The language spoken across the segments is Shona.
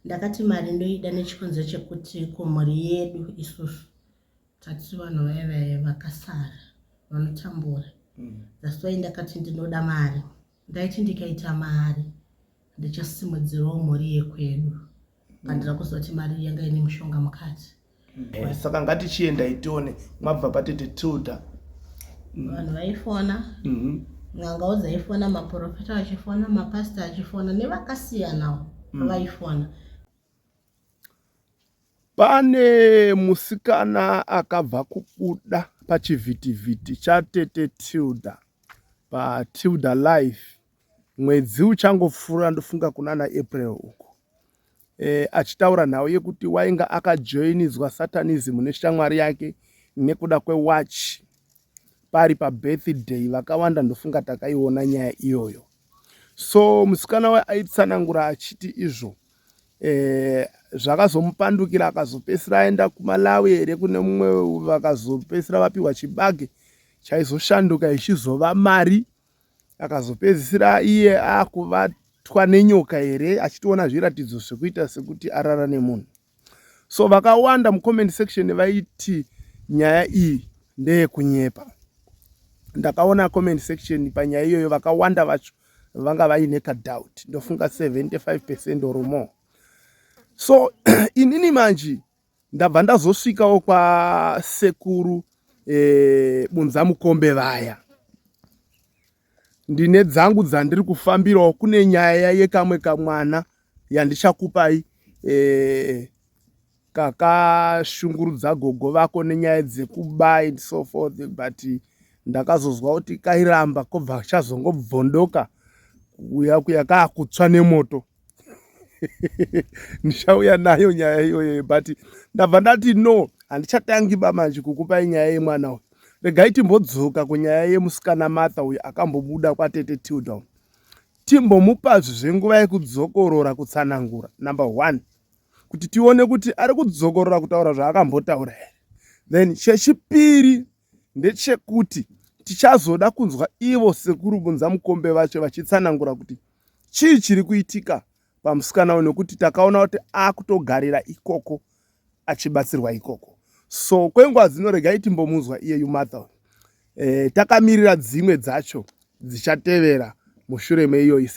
ndakati mari ndoida nechikonzo chekuti kumhuri yedu isusu tati vanhu vaive vakasara vanotambura. That's why ndakati ndinoda mari. Ndaiti ndikaita mari ndichasimudzirawo mhuri yekwedu. Handira kuzoti mari yanga ine mushonga mukati. Saka ngatichienda itione mwabva paTete Tilder. Vanhu vaifona, n'angawo dzaifona, maprofita vachifona, mapasta achifona, nevakasiyanawo vaifona. Pane musikana akabva kubuda pachivhitivhiti chaTete Tilder paTilder Life mwedzi uchangopfuura ndofunga kunana April uko, achitaura nhau yekuti wainga akajoinidzwa satanism neshamwari yake nekuda kwewatch pari pabirthday. Vakawanda ndofunga takaiona nyaya iyoyo. So musikana waitsanangura achiti izvo zvakazomupandukira akazopesira aenda kuMalawi here kune mumwe, vakazopesira vapiwa chibage chaizoshanduka ichizova mari, akazopedzisira iye akuvatwa nenyoka here achitoona zviratidzo zvekuita sekuti arara nemunhu. So vakawanda mucomment section vaiti nyaya iyi ndeyekunyepa. Ndakaona comment section panyaya iyoyo vakawanda vacho vanga vaine kadoubt, ndofunga 75% or more. So inini manje ndabva ndazosvikawo kwasekuru Bunzamukombe vaya. Ndine dzangu dzandiri kufambirawo. Kune nyaya yekamwe kamwana yandichakupai kakashungurudza gogo vako nenyaya dzekuba and so forth, but ndakazozwa kuti kairamba kobva chazongobvondoka kuya kaakutsva nemoto. Ndichauya nayo nyaya iyoyo, but ndabva ndati no, handichatangi manje kukupai nyaya yemwana uyu. Regai timbodzoka kunyaya yemusikana Martha uyu akambobuda kwaTete Tilder. Timbomupazve zvenguva yekudzokorora kutsanangura. Number 1, kuti tione kuti ari kudzokorora kutaura zvaakambotaura here. Then chechipiri ndechekuti tichazoda kunzwa ivo sekuru Bunzamukombe vacho vachitsanangura kuti chii chiri kuitika pamusikana uyu, nekuti takaona kuti akutogarira ikoko achibatsirwa ikoko. So kwenguva dzino regai timbomuzwa iyeyu Martha. Takamirira dzimwe dzacho dzichatevera mushure meiyoyi.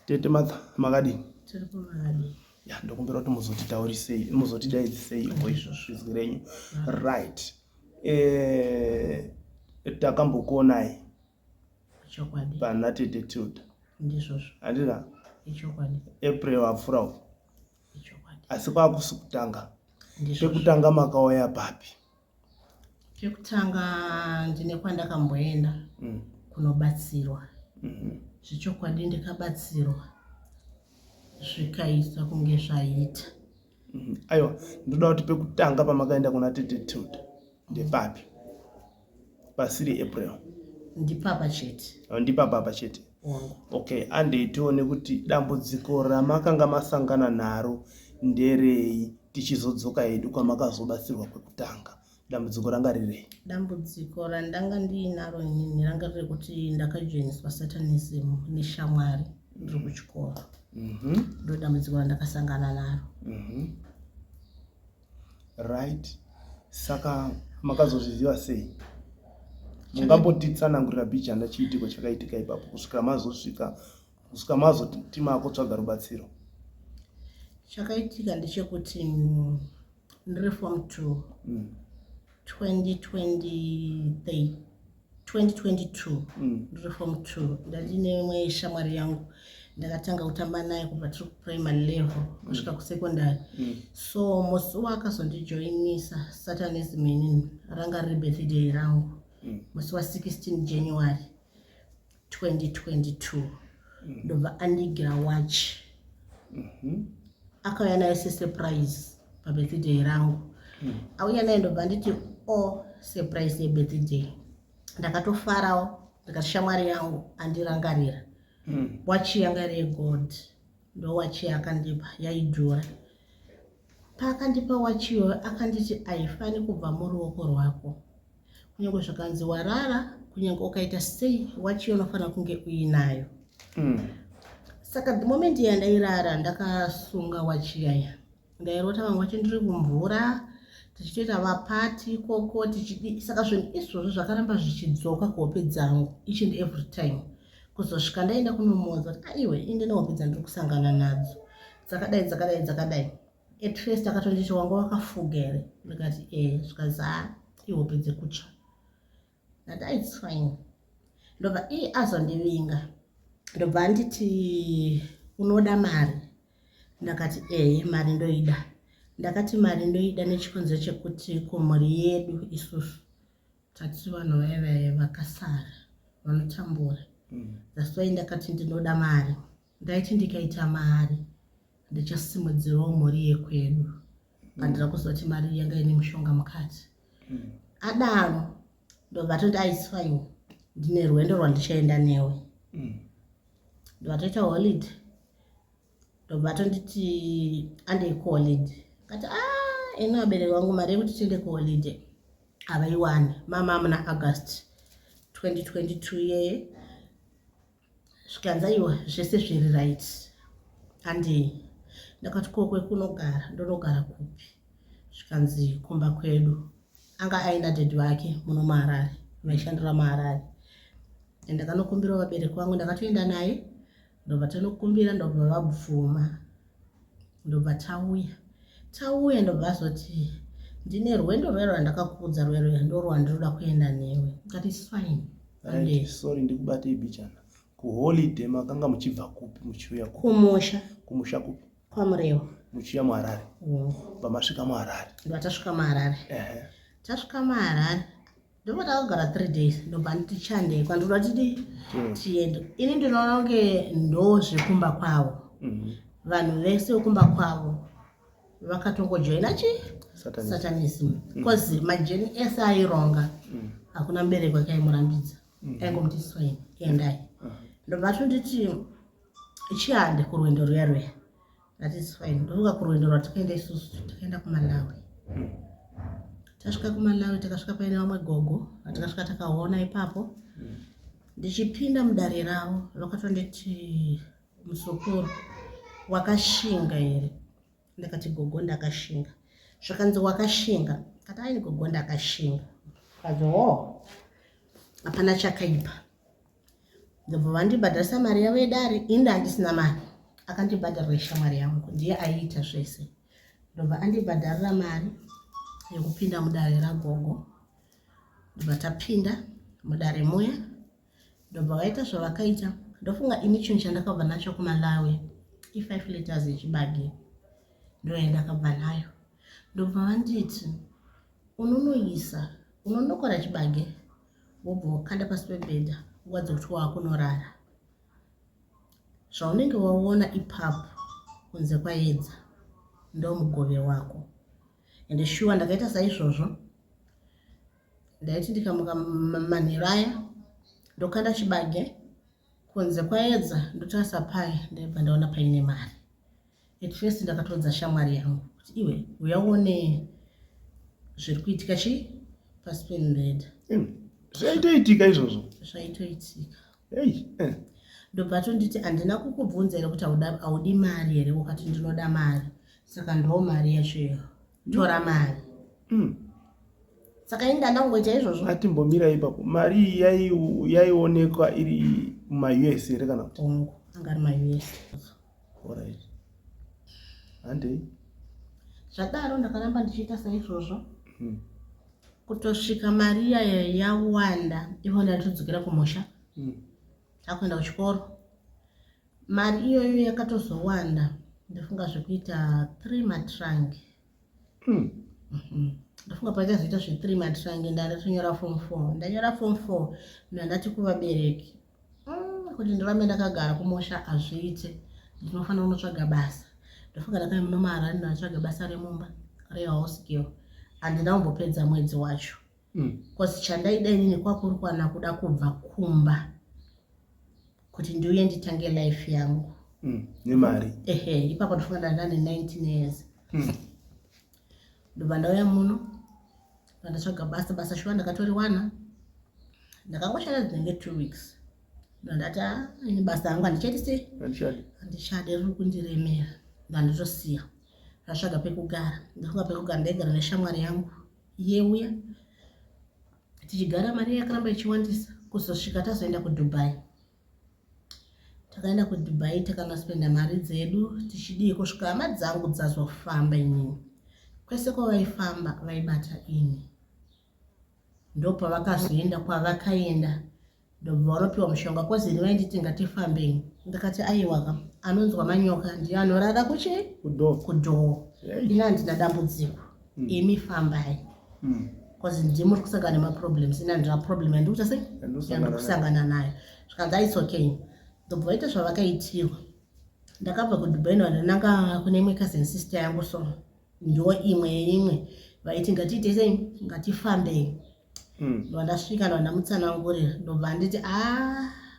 Tete Martha, makadini? Tiri kumakadini. Ya, ndokumbira kuti muzotitaurisei, muzotidaidzisei izvo zvizwi renyu. Right. Takambokuonai chokwadi pana Tete Tilder. Ndizvozvo. Handina? Ichokwadi. April wapfuurawo. Ichokwadi. Asi kwakusi kutanga. Pekutanga makauya papi? Pekutanga ndine kwandakamboenda kunobatsirwa. Zvichokwadi ndikabatsirwa zvikaita kunge zvaita. Aiwa, ndoda kuti pekutanga pamakaenda kuna Tete Tilder ndepapi? Pasiri April? Ndipapa chete. Ndipapa chete. Okay, andetione kuti dambudziko ramakanga masangana naro nderei tichizodzoka hedu kwamakazobatsirwa kwekutanga. Dambudziko ranga rirei? Dambudziko randanga ndiinaro inini ranga riri kuti ndakajoiniswa satanism neshamwari ndiri kuchikoro. Ndo dambudziko randakasangana naro. Right. Saka makazozviziva sei? Mungambotitsanangurira bijana chiitiko chakaitika ipapo kusvika mazosvika, kusvika mazoti makotsvaga rubatsiro? Chakaitika ndechekuti ndiri form 2 2022 ndiri form 2 ndandine imwe shamwari yangu ndakatanga kutamba naye kubva tiri kuprimary level kusvika kusekondari. So musi wakazondijoinisa satanism inini ranga riri birthday rangu musi wa 16 January 2022 ndobva andigira watch. Akauya nayo sesurprise pabirthday rangu. Auya naye ndobva nditi o surprise yebirthday. Ndakatofarawo ndikati shamwari yangu andirangarira. Wachi yanga iri yegold, ndo wachi yakandipa, yaidhura. Paakandipa wachiyo akanditi haifani kubva muruoko rwako. Kunyange zvakanzi warara, kunyange ukaita sei, wachiyo unofanira kunge uinayo. Saka the moment yandairara ndakasunga wachi yaya. Ndairota vamwe vacho ndiri kumvura, tichitoita mapati ikoko, tichidi. Saka zvinhu izvozvo zvakaramba zvichidzoka kuhope dzangu each and every time. Kuzosvika ndaenda kunomuudza kuti aiwe inde nehope dzandiri kusangana nadzo. Dzakadai. At first akatonditi wanga wakafuga here. Ndikati zvikanzi ihope dzekutsva. Ndati it's fine. Ndobva azondivinga. Ndobva anditi unoda mari. Ndakati mari ndoida. Ndakati mari ndoida nechikonzero chekuti kumhuri yedu isusu tati vanhu vakasara vanotambura. That's why ndakati ndinoda mari. Ndaiti ndikaita mari ndichasimudzirawo mhuri yekwedu. Pandira kuzoti mari yanga ine mushonga mukati. Adaro ndobva toti it's fine. Ndine rwendo rwandichaenda newe. Ndobva toita holiday. Ndobva tonditi andei kuholiday. Kati ino abereki wangu mari yekuti tiende kuholiday havaiwani. Mama muna August 2022 yeye. Zvikanzi iwa zvese zviri right. Andei. Ndakati kokwe kunogara, ndonogara kupi? Zvikanzi kumba kwedu. Anga aina dhedhi wake muno muHarare, vaishandira muHarare. Ndakanokumbira vabereki vangu, ndakatoenda naye. Ndobva tanokumbira, ndobva vabvuma. Ndobva tauya ndobva azoti ndine rwendo rwero rwandakakuudza rwero ndo rwandinoda kuenda newe. Ndikati it's fine. Sorry ndikubate ibichana. Kuholiday makanga muchibva kupi muchiuya kumusha kupi? Kwamurewa. Muchiuya muHarare. Pamasvika muHarare. Ndobva tasvika muHarare. Tasvika muHarare. Ndobva takagara 3 days. Ndobva nditi chandei kwandinoda kuti tiende. Ini ndinoona kunge ndo zvekumba kwavo. Vanhu vese vekumba kwavo vakatongojoina satanism. Because majeni ese aironga. Hakuna mubereki wake aimurambidza. Aingomutiti swine endai. Ndobva tonditi chihande kurwendo rwerwe. That is fine. Ndovuka kurwendo rwatakaenda isusu, takaenda kuMalawi. Tasvika kuMalawi, takasvika paine vamwe gogo, vatakasvika takaona ipapo. Ndichipinda mudare ravo, vakatonditi musokoro wakashinga here. Ndakati gogo ndakashinga. Zvakanzi wakashinga. Kati aini gogo ndakashinga. Kazi hapana chakaipa. Ndobva vandibhadharisa mari yavo yedare, ini handisina mari. Akandibhadharira shamwari yangu, ndiye aiita zvese. Ndobva andibhadharira mari yekupinda mudare ragogo. Ndobva tapinda mudare muya. Ndobva vaita zvavakaita. Ndofunga ini chinhu chandakabva nacho kuMalawi i5 liters yechibage. Ndoyandakabva nayo. Ndobva vanditi unonokora chibage wobva wakanda pasi pebhedha wadze kuti wakunorara. Zvaunenge waona ipapo kunze kwaedza ndo mugove wako. Ende shuwa ndakaita saizvozvo. Ndaiti ndikamuka manheru aya ndokanda chibage kunze kwaedza ndotarisa pai ndabva ndaona paine mari. At first ndakatodza shamwari yangu kuti iwe uyaone zviri kuitika pasi pemubhedha. Zvaitoitika izvozvo? Zvaitoitika. Ndobva tonditi handina kukubvunza here kuti haudi mari here. Ukati ndinoda mari. Saka ndo mari yacho tora mari. Saka ini ndandangoita izvozvo. Atimbomira ipapo. Mari yaionekwa iri mumaUS here kana kuti? Anga ari maUS. Alright. Handei? Zvadaro ndakaramba ndichiita saizvozvo. Kutosvika mari yawanda, ivo ndatodzokera kumusha. Takuenda kuchikoro. Mari iyoyo yakatozowanda. Ndofunga zvekuita 3 matrangi. Ndofunga paita zvoita zve3 matrangi ndatonyora form 4. Ndanyora form 4 ndandati kuvabereki. Kuti ndirambe ndakagara kumusha hazviite. Ndinofanira kunotsvaga basa. Ndofunga ndakaenda muHarare ndatsvaga basa remumba, rehouse girl. handina kumbopedza mwedzi wacho. Kosi chandaida inini kwakurikwana kuda kubva kumba kuti ndiuye nditange life yangu. Nemari. Ipapo ndofunda ndane 19 years. Ndobva ndauya muno ndandatsvaga basa shuwa ndakatoriwana. Ndakangoshanda dzinenge 2 weeks. Ndati ini basa rangu handichaiti handishade riri kundiremera. Ndanditosiya. Ndatsvaga pekugara. Ndafunga pekugara ndaigara neshamwari yangu. Yeuya tichigara mari yakaramba ichiwandisa kuzosvika tazoenda kuDubai. Takaenda kuDubai takanaspenda mari dzedu tichidii kusvika hama dzangu dzazofamba inini. Kwese kwavaifamba vaibata ini. Ndopa vakazoenda kwavakaenda. Ndobva vanopiwa mushonga kozi ini vainditi ngatifambei. Ndakati aiwa anonzwa manyoka ndiye anorara kudhoo. Ini handina dambudziko. Imi fambai. Kozi ndimuri kusangana nemaproblems. Ina ndina problem yandikuita sei? Yandikusangana nayo. Zvikanzi it's okay. Ndobva vaita zvavakaitirwa. Ndakabva kuDubai ndandanga kune imwe cousin sister yangu so ndiwo imwe vaiti ngatiite sei? Ngatifambei. Ndandasvika ndandamutsanangurira ndobva nditi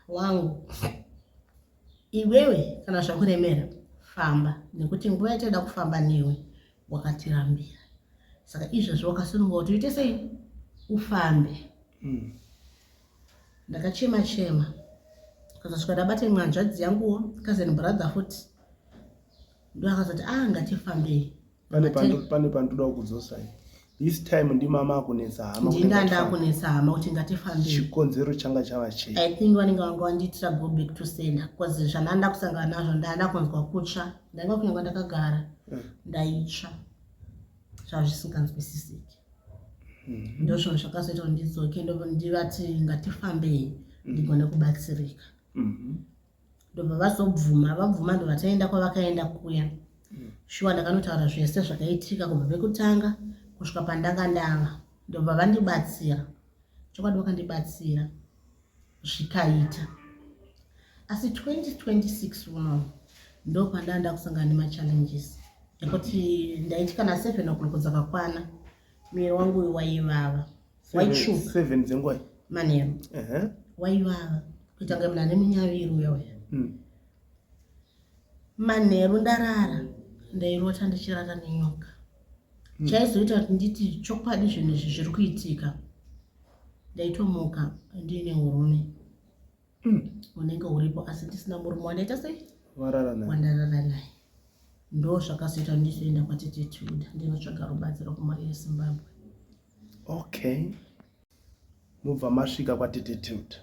wangu iwewe kana zvakuremera famba nekuti nguva yataida kufamba newe wakatirambira. Saka izvozvo wakasununga kuti uite sei? Ufambe. Ndakachema kuzosvika ndabata imwe hanzvadzi yanguwo cousin brother futi ndo akazoti ngatifambei. Pane pandoda kudzosai. This time ndimama akunetsa hama. Ndinda akunetsa hama kuti ngatifambei. Chikonzero changa chava chii? I think vanenge vanga vandiitira go back to sender because zvananda kusangana nazvo ndanda kunzwa kutsva. Ndainga kunyangwa ndakagara ndaitsva zvazvisinganzwisisiki. Ndozvo zvakazoita kuti ndidzoke ndivati ngatifambei ndigone kubatsirika. Ndobva vabvuma ndo vataenda kwavakaenda kuya. Shuwa ndakanotaura zvese zvakaitika kubva pekutanga kusvika pandanga ndava. Ndobva vandibatsira. Chokwadi vakandibatsira zvikaita. Asi 2026 uno ndo pandanda kusangana nemachallenges. Nekuti ndaiti kana 7 o'clock dzakakwana mwiri wangu waivava. Waitshuka. 7 dzengwai? Manheru. Waivava. Kuita kunge munhu ane munyaviri uya. Manheru ndarara. Ndairota ndichirara nenyoka. Chaizoita kuti nditi chokwadi zvinhu izvi zviri kuitika. Ndaitomuka ndine murume. Unenge uripo asi ndisina murume wandaita sei? Wandarara naye. Ndo zvakazoita ndizoenda kwaTete Tilder ndinotsvaga rubatsiro kumari yeZimbabwe. Okay. Mubva masvika kwaTete Tilder.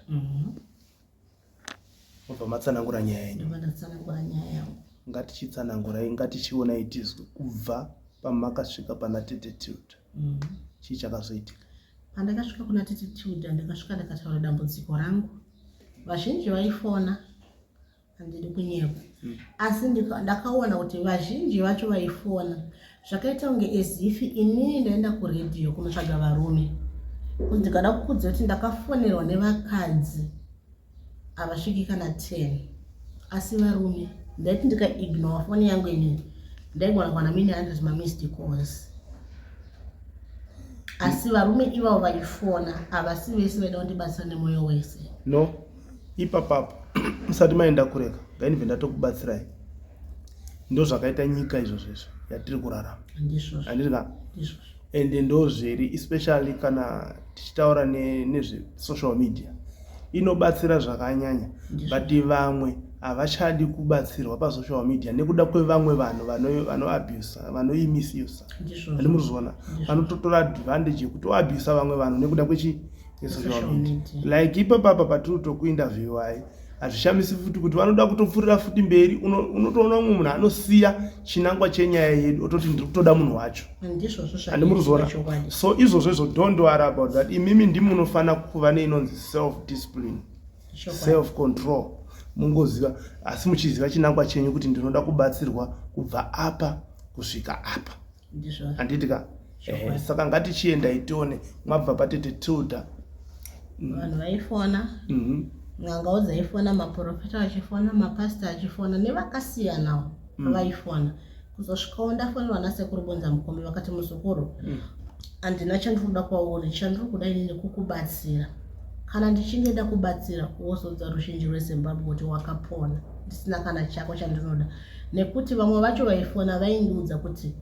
Mubva matsanangura nyaya yenyu. Ndobva ndatsanangura nyaya yangu. Ngatichitsanangurai, ngatichionai tizwe kubva pamakasvika pana Tete Tilder. Chii chakazoitika? Pandakasvika kuna Tete Tilder ndakasvika ndakataura dambudziko rangu. Vazhinji vaifona handidi kunyepa. Asi ndakaona kuti vazhinji vacho vaifona zvakaita kunge ezifi inini ndaenda kuredhiyo kunotsvaga varume. Kuti ndikada kukudza kuti ndakafonerwa nevakadzi havasviki kana 10. Asi varume ndaiti ndikaignore foni yangu inini ndaigona kuwana mini 100 mamissed calls. Asi varume ivavo vaifona havasi vese vaida kundibatsira nemwoyo wese. No, ipapapo musati maenda kureka ngainibve ndatokubatsirai. Ndo zvakaita nyika izvozvo yatiri kurarama. Handizvo. Ende ndozveri especially kana tichitaura nezve-social media. Inobatsira zvakanyanya. But vamwe havachadi kubatsirwa pasocial media nekuda kwevamwe vanhu vanoabuse, vanoimisuse. Handimuzviona? Vanototora advantage yekuti oabuse vamwe vanhu nekuda kwesocial media. Like ipapapa patiri tokuinterviewai hazvishamisi futi kuti vanoda kutopfurira futi mberi. Unotoona umwe munhu anosiya chinangwa chenyaya yedu ototi ndiri kutoda munhu wacho. Handimuzviona? So izvozvo don't worry about that. Imimi ndimunofana kuva neinonzi self discipline, self control. Mungoziva asi muchiziva chinangwa chenyu kuti ndinoda kubatsirwa kubva apa kusvika apa. Handitika? Saka ngatichienda itione mwabva paTete Tilder. Vanhu vaifona. N'anga dzaifona, maprofeta achifona, mapastor achifona nevakasiyanawo vaifona. Kuzosvikawo ndafonera vana sekuru Bonza Mukombe vakati muzukuru handina chandinoda kwauri. Chandiri kuda inini kukubatsira. Kana ndichinge ndakubatsira wozodza rushinji rweZimbabwe kuti wakapona, ndisina kana chako chandinoda. Nekuti vamwe vacho vaifona vaindiudza kuti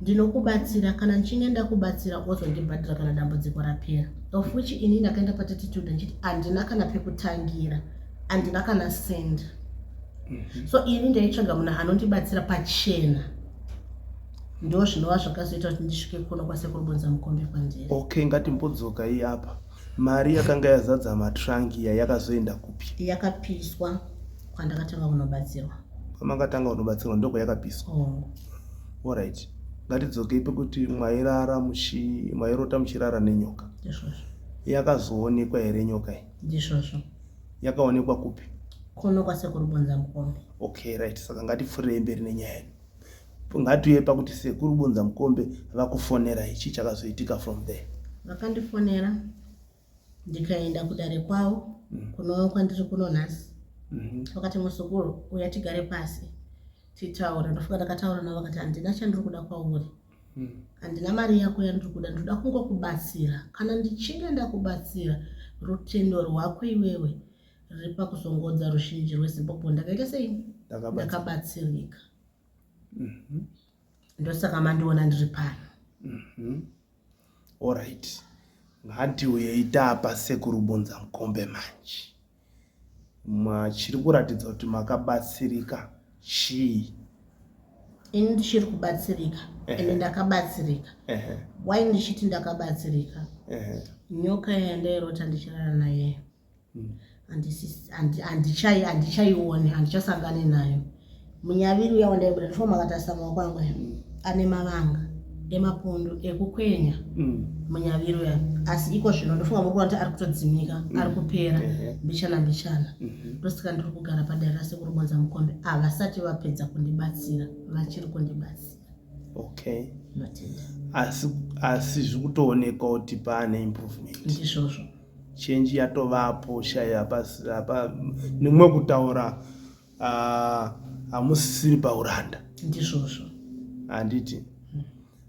ndinokubatsira, kana ndichinge ndakubatsira wozondibhadhira kana dambudziko rapera. Of which inini ndakaenda paTete Tilder ndichiti handina kana pekutangira, handina kana send. So ini ndaitsvaga munhu anondibatsira pachena. Ndo zvinova zvakazoita kuti ndisvike kuno kwasekuru Bonza Mukombe kwandiri. Okay, ngatimbodzoka iyi apa. Mari yakanga yazadza matrangi yakazoenda kupi? Yakapiswa kwandakatanga kunobatsirwa. Kwamakatanga kunobatsirwa ndoko yakapiswa. Alright. Ngatidzoke pekuti mwairara mwairota muchirara neNyoka. Ndizvozvo. Yakazoonekwa here nyoka iyi? Ndizvozvo. Yakaonekwa kupi? Kuno kwasekuru Bonza Mukombe. Okay, right. Saka ngatifurire mberi nenyaya yedu. Ngatiuye pakuti sekuru Bonza Mukombe vakufonera ichi chakazoitika from there. Vakandifonera ndikaenda kudare kwavo kuno kwandiri kuno nhasi. Vakati musukuru uya tigare pasi titaura. Ndofika ndakataura navo vakati handina chandiri kuda kwauri. Handina mari yako yandiri kuda, ndoda kungokubatsira. Kana ndichinge ndakubatsira rutendo rwako iwewe riri pakuzongodza rushinji rweZimbabwe. Ndakaita sei? Ndakabatsirika. Ndosaka mandiona ndiri pano. Alright. Ngatiuye itapa sekuru Bonza Mukombe manje. Machiri kuratidza kuti makabatsirika chii? Ini ndichiri kubatsirika. Ene ndakabatsirika. Why ndichiti ndakabatsirika? Nyoka yandairota ndichirara naye. Handichaione, handichasangane nayo. Munyaviri uya wandaibuda ndifoma akatasa maoko angu ane mavanga emapundu ekukwenya munyaviri uya. Asi iko zvino ndofunga muri kuti ari kutodzimika, ari kupera mbichana. Ndosaka ndiri kugara padare rasekuru Bonza Mukombe havasati vapedza kundibatsira, vachiri kundibatsira. Okay. Notenda. Asi zvikutooneka kuti pane improvement. Ndizvozvo. Change yatovapo shaya apa nimwe kutaura hamusisiri pauranda. Ndizvozvo. Handiti.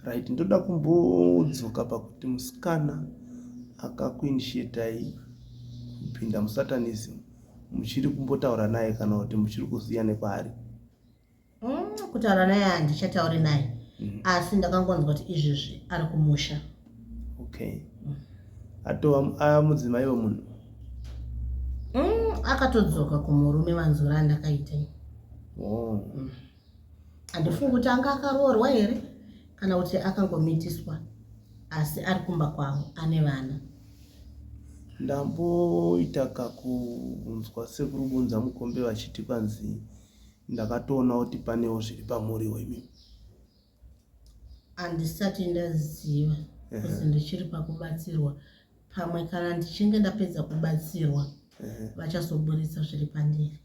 Right, ndoda kumbodzoka pakuti musikana akakuinishetai kupinda musatanism. Muchiri kumbotaura naye kana kuti muchiri kuziya nekwaari? Kutaura naye handichatauri naye. Asi ndakangonzwa kuti izvezvi ari kumusha. Okay. Atova mudzimai wemunhu? Akatodzoka kumurume vanzura andakaita. Handifungi kuti anga akaroorwa here kana kuti akangomitiswa, asi ari kumba kwavo ane vana. Ndamboita kakunzwa sekuru Bonza Mukombe vachiti kwanzi ndakatoona kuti panewo zviri pamuri wemi. Handisati ndaziva kuti ndichiri pakubatsirwa. Pamwe kana ndichinge ndapedza kubatsirwa vachazoburitsa zviri pandiri.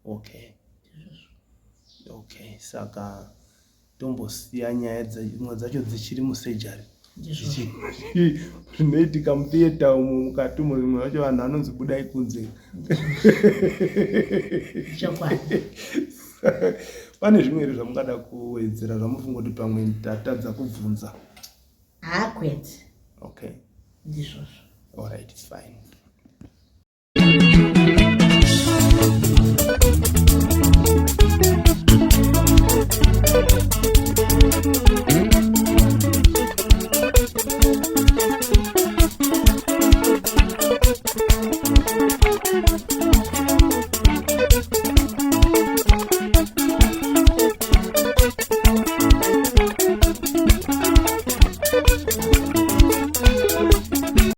Okay. Okay, saka tombosiya nyaya dzimwe dzacho dzichiri musejari. Zvinoitika mutheater umu mukati mumwe wacho vanhu vanonzi budai kunze. Pane zvimwe here zvamungada kuwedzera zvamufunga kuti pamwe tatadza kubvunza? Hakwete. Okay. Ndizvozvo. Alright, it's fine.